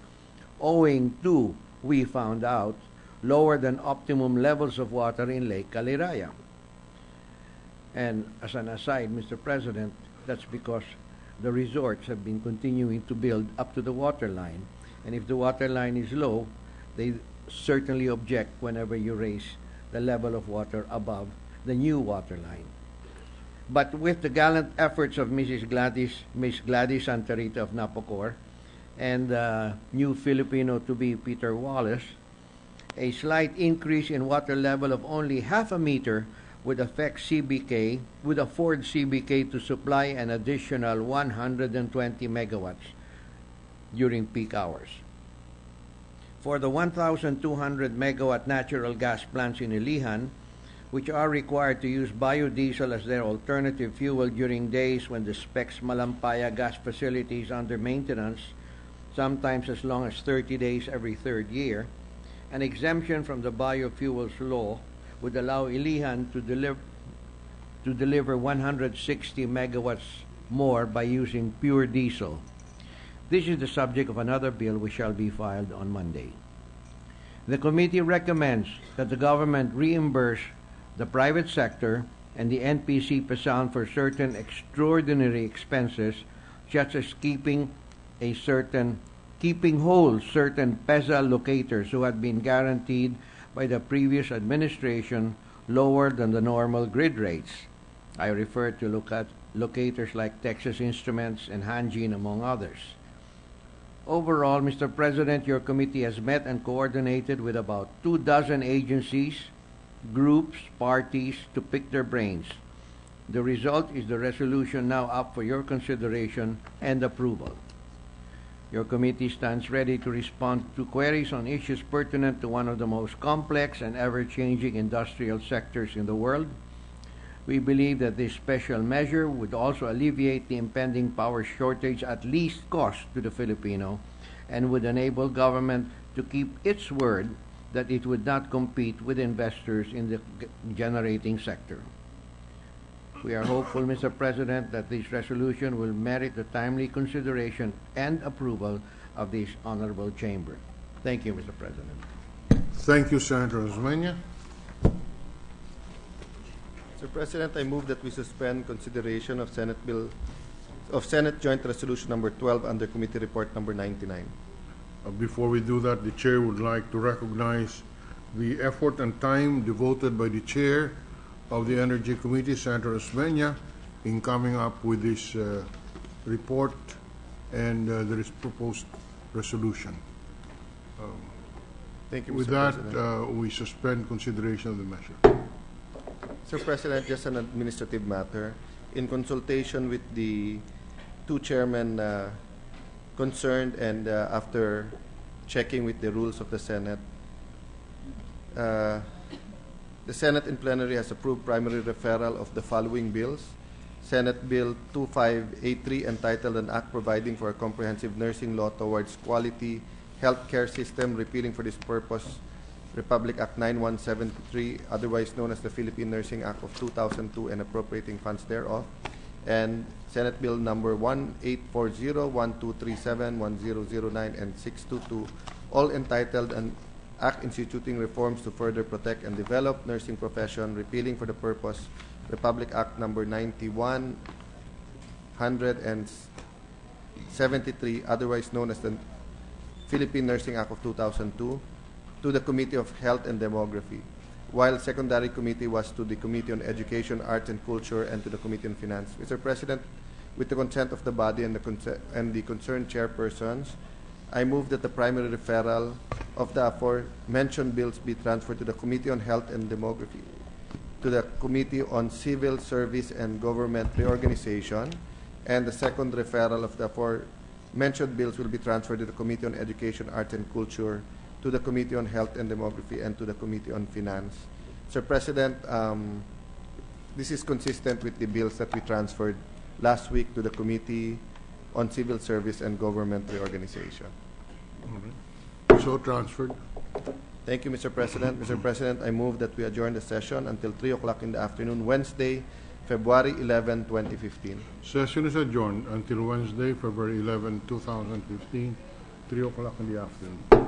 S8: owing to, we found out, lower than optimum levels of water in Lake Caliraya. And as an aside, Mr. President, that's because the resorts have been continuing to build up to the water line. And if the water line is low, they certainly object whenever you raise the level of water above the new water line. But with the gallant efforts of Miss Gladys Santarita of Napocor and new Filipino to be Peter Wallace, a slight increase in water level of only half a meter would afford CBK to supply an additional 120 megawatts during peak hours. For the 1,200 megawatt natural gas plants in Ilihan, which are required to use biodiesel as their alternative fuel during days when the SPECS Malampaya gas facility is under maintenance, sometimes as long as 30 days every third year, an exemption from the biofuels law would allow Ilihan to deliver 160 megawatts more by using pure diesel. This is the subject of another bill which shall be filed on Monday. The committee recommends that the government reimburse the private sector and the NPC PESAN for certain extraordinary expenses, such as keeping whole certain PESA locators who had been guaranteed by the previous administration lower than the normal grid rates. I refer to locators like Texas Instruments and Hanjin, among others. Overall, Mr. President, your committee has met and coordinated with about 24 agencies, groups, parties to pick their brains. The result is the resolution now up for your consideration and approval. Your committee stands ready to respond to queries on issues pertinent to one of the most complex and ever-changing industrial sectors in the world. We believe that this special measure would also alleviate the impending power shortage at least cost to the Filipino and would enable government to keep its word that it would not compete with investors in the generating sector. We are hopeful, Mr. President, that this resolution will merit the timely consideration and approval of this honorable chamber. Thank you, Mr. President.
S1: Thank you, Senator Osmeña.
S4: Mr. President, I move that we suspend consideration of Senate Joint Resolution number 12 under Committee Report number 99.
S1: Before we do that, the chair would like to recognize the effort and time devoted by the chair of the Energy Committee, Senator Osmeña, in coming up with this report and the proposed resolution.
S4: Thank you, Mr.
S1: With that,
S4: President.
S1: we suspend consideration of the measure.
S4: Mr. President, just an administrative matter. In consultation with the two chairmen concerned and after checking with the rules of the Senate, the Senate in plenary has approved primary referral of the following bills. Senate Bill 2583, entitled An Act Providing for a Comprehensive Nursing Law Towards Quality Healthcare System, repealing for this purpose Republic Act 9173, otherwise known as the Philippine Nursing Act of 2002, and appropriating funds thereof. And Senate Bill number 1840, 1237, 1009, and 622, all entitled An Act Instituting Reforms to Further Protect and Develop Nursing Profession, repealing for the purpose Republic Act number 9173, otherwise known as the Philippine Nursing Act of 2002, to the Committee of Health and Demography, while secondary committee was to the Committee on Education, Arts and Culture, and to the Committee on Finance. Mr. President, with the consent of the body and the concerned chairpersons, I move that the primary referral of the aforementioned bills be transferred to the Committee on Health and Demography, to the Committee on Civil Service and Government Reorganization, and the second referral of the aforementioned bills will be transferred to the Committee on Education, Arts and Culture, to the Committee on Health and Demography, and to the Committee on Finance. Sir President, this is consistent with the bills that we transferred last week to the Committee on Civil Service and Government Reorganization.
S1: So transferred.
S4: Thank you, Mr. President. Mr. President, I move that we adjourn the session until 3 o'clock in the afternoon, Wednesday, February 11, 2015.
S1: Session is adjourned until Wednesday, February 11, 2015, 3 o'clock in the afternoon.